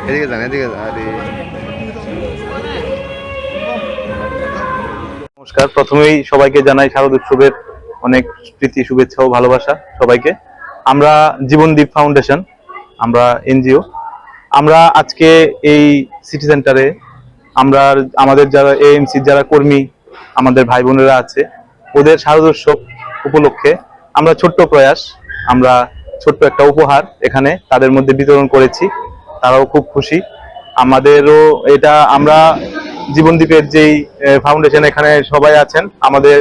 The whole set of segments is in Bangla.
এদিকে যান, এদিকে যান। নমস্কার, প্রথমেই সবাইকে জানাই শারদ উৎসবের অনেক প্রীতি, শুভেচ্ছা ও ভালোবাসা সবাইকে। আমরা জীবনদীপ ফাউন্ডেশন, আমরা এনজিও। আমরা আজকে এই সিটি সেন্টারে আমরা আমাদের যারা এএমসির যারা কর্মী, আমাদের ভাই বোনেরা আছে, ওদের শারদ উৎসব উপলক্ষে আমরা ছোট্ট প্রয়াস, আমরা ছোট্ট একটা উপহার এখানে তাদের মধ্যে বিতরণ করেছি। তারাও খুব খুশি, আমাদেরও এটা। আমরা জীবনদীপের যেই ফাউন্ডেশন, এখানে সবাই আছেন, আমাদের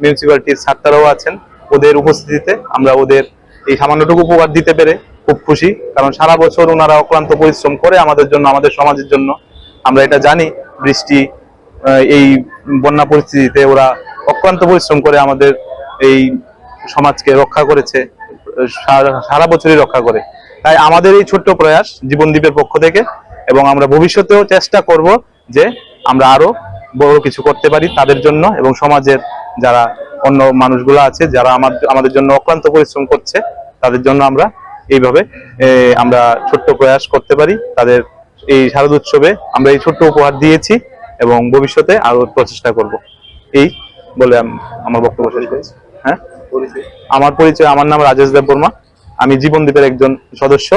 মিউনিসিপ্যালিটির ছাত্ররাও আছেন। ওদের উপস্থিতিতে আমরা ওদের এই সামান্যটুকু উপহার দিতে পেরে খুব খুশি, কারণ সারা বছর ওনারা অক্লান্ত পরিশ্রম করে আমাদের জন্য, আমাদের সমাজের জন্য। আমরা এটা জানি, বৃষ্টি, এই বন্যা পরিস্থিতিতে ওরা অক্লান্ত পরিশ্রম করে আমাদের এই সমাজকে রক্ষা করেছে, সারা বছরই রক্ষা করে। তাই আমাদের এই ছোট্ট প্রয়াস জীবনদীপের পক্ষ থেকে, এবং আমরা ভবিষ্যতেও চেষ্টা করব যে আমরা আরো বড় কিছু করতে পারি তাদের জন্য, এবং সমাজের যারা অন্য মানুষগুলো আছে যারা আমাদের জন্য অক্লান্ত পরিশ্রম করছে, তাদের জন্য আমরা এইভাবে আমরা ছোট্ট প্রয়াস করতে পারি। তাদের এই শারদ উৎসবে আমরা এই ছোট্ট উপহার দিয়েছি, এবং ভবিষ্যতে আরো প্রচেষ্টা করব। এই বলে আমার বক্তব্য শেষ করছি। হ্যাঁ, আমার পরিচয়, আমার নাম রাজেশ দেববর্মা, আমি জীবনদীপের একজন সদস্য।